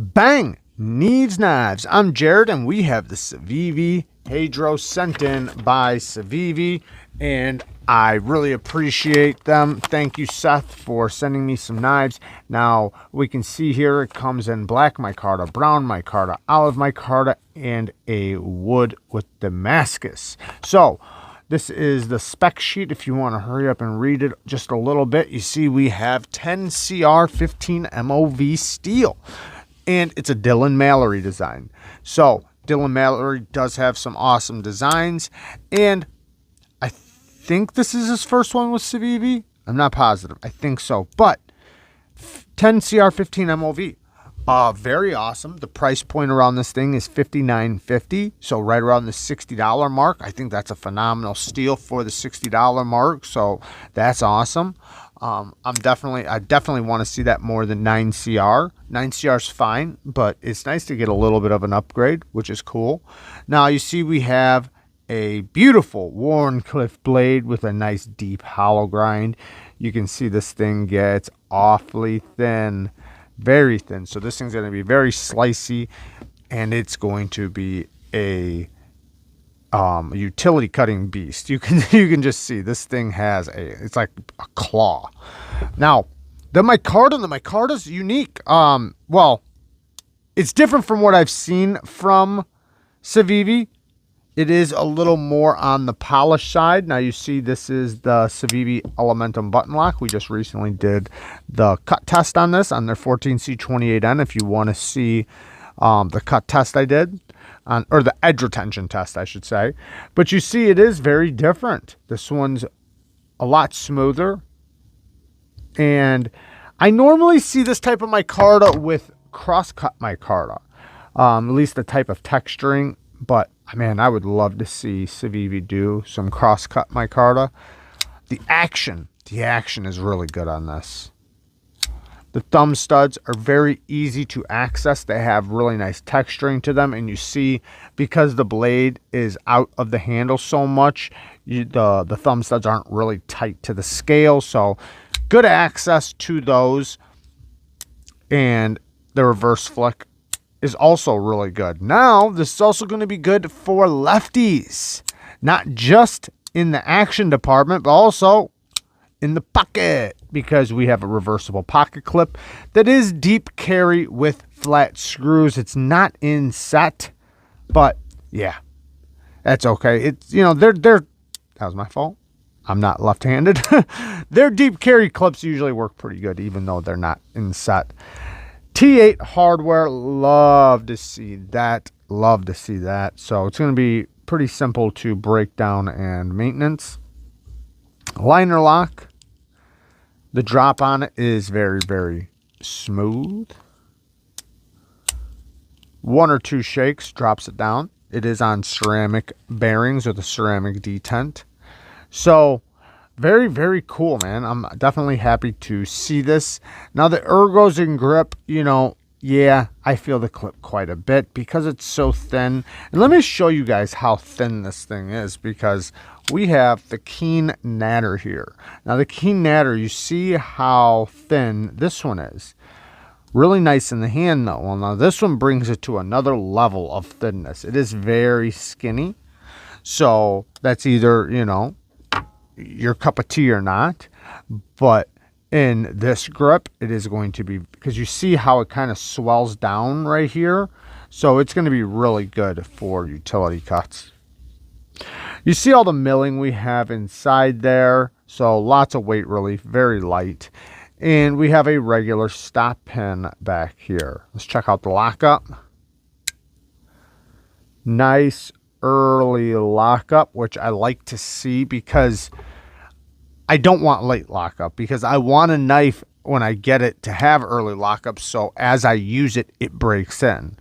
Bang! Neeves knives. I'm Jared, and we have the Civivi Hadros sent in by Civivi, and I really appreciate them. Thank you, Seth, for sending me some knives. Now, we can see here it comes in black micarta, brown micarta, olive micarta, and a wood with Damascus. So, this is the spec sheet if you want to hurry up and read it just a little bit. You see we have 10 CR 15 MOV steel. And it's a Dillon Mallery design. So Dillon Mallery does have some awesome designs. And I think this is his first one with Civivi. I'm not positive. I think so. But 10 CR 15 MOV. Very awesome. The price point around this thing is $59.50. So right around the $60 mark. I think that's a phenomenal steal for the $60 mark. So that's awesome. I definitely want to see that more than 9CR. 9CR is fine, but it's nice to get a little bit of an upgrade, which is cool. Now you see we have a beautiful Wharncliffe blade with a nice deep hollow grind. You can see this thing gets awfully thin, very thin. So this thing's going to be very slicey, and it's going to be a utility cutting beast. You can just see this thing has it's like a claw. Now the micarta's unique. Well, it's different from what I've seen from Civivi. It is a little more on the polished side. Now you see this is the Civivi Elementum button lock. We just recently did the cut test on this on their 14C28N. If you want to see the cut test I did, or the edge retention test, I should say. But you see it is very different. This one's a lot smoother. And I normally see this type of micarta with cross-cut micarta, at least the type of texturing. But, man, I would love to see Civivi do some cross-cut micarta. The action is really good on this. The thumb studs are very easy to access. They have really nice texturing to them. And you see, because the blade is out of the handle so much, the thumb studs aren't really tight to the scale. So good access to those. And the reverse flick is also really good. Now, this is also going to be good for lefties. Not just in the action department, but also in the pocket, because we have a reversible pocket clip that is deep carry with flat screws. It's not in set, but yeah, that's okay. It's, you know, that was my fault. I'm not left-handed. Their deep carry clips usually work pretty good, even though they're not in set. T8 hardware, love to see that. Love to see that. So it's going to be pretty simple to break down and maintenance. Liner lock. The drop on it is very, very smooth. One or two shakes drops it down. It is on ceramic bearings with a ceramic detent. So very, very cool, man. I'm definitely happy to see this. Now the ergos and grip, you know, yeah, I feel the clip quite a bit because it's so thin. And let me show you guys how thin this thing is, because we have the Keen Natter here. Now the Keen Natter, you see how thin this one is. Really nice in the hand though. Well, now this one brings it to another level of thinness. It is very skinny. So that's either, you know, your cup of tea or not. But in this grip, it is going to be, because you see how it kind of swells down right here. So it's going to be really good for utility cuts. You see all the milling we have inside there. So lots of weight relief, very light. And we have a regular stop pin back here. Let's check out the lockup. Nice early lockup, which I like to see, because I don't want late lockup, because I want a knife when I get it to have early lockup, so as I use it, it breaks in.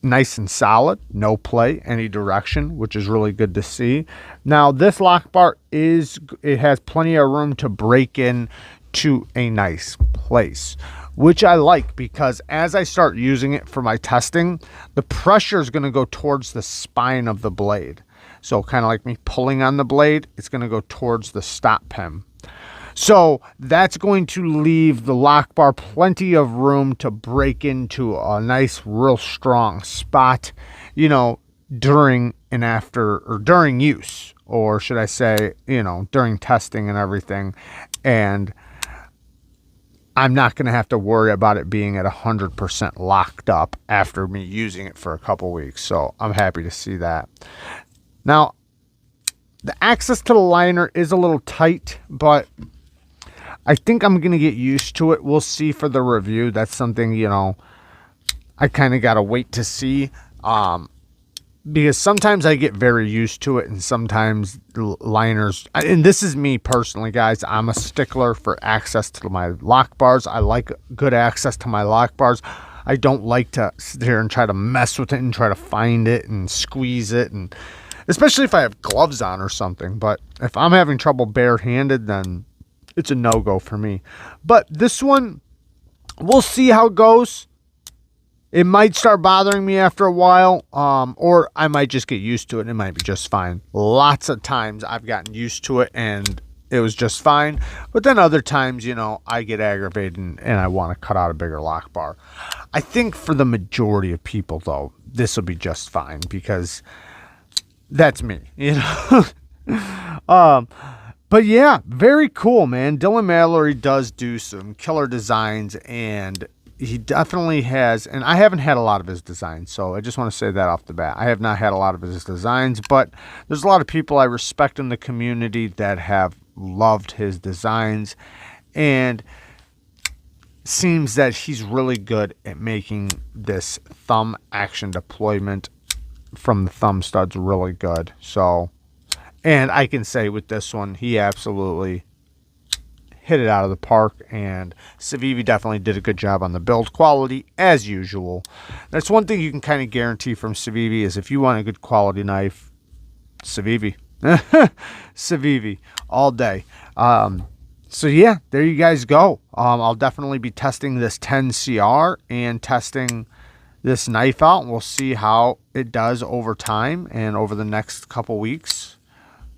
Nice and solid, no play any direction, which is really good to see. Now this lock bar it has plenty of room to break in to a nice place, which I like, because as I start using it for my testing, the pressure is going to go towards the spine of the blade. So kind of like me pulling on the blade, it's going to go towards the stop pin. So that's going to leave the lock bar plenty of room to break into a nice, real strong spot, you know, during and after, or during use, or should I say, you know, during testing and everything. And I'm not going to have to worry about it being at 100% locked up after me using it for a couple weeks. So I'm happy to see that. Now, the access to the liner is a little tight, but I think I'm going to get used to it. We'll see for the review. That's something, you know, I kind of got to wait to see. Because sometimes I get very used to it, and sometimes liners, and this is me personally, guys, I'm a stickler for access to my lock bars. I like good access to my lock bars. I don't like to sit here and try to mess with it and try to find it and squeeze it, and especially if I have gloves on or something. But if I'm having trouble barehanded, then it's a no-go for me. But this one, we'll see how it goes. It might start bothering me after a while, or I might just get used to it and it might be just fine. Lots of times I've gotten used to it and it was just fine. But then other times, you know, I get aggravated and I want to cut out a bigger lock bar. I think for the majority of people, though, this will be just fine because that's me, you know. But yeah, very cool, man. Dillon Mallery does do some killer designs, and he definitely has, and I haven't had a lot of his designs, so I just want to say that off the bat. I have not had a lot of his designs, but there's a lot of people I respect in the community that have loved his designs, and seems that he's really good at making this thumb action deployment from the thumb studs really good. So, and I can say with this one, he absolutely hit it out of the park, and Civivi definitely did a good job on the build quality as usual. That's one thing you can kind of guarantee from Civivi is if you want a good quality knife, Civivi. Civivi all day. So yeah, there you guys go. I'll definitely be testing this 10CR and testing this knife out, and we'll see how it does over time and over the next couple weeks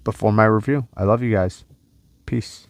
before my review. I love you guys. Peace.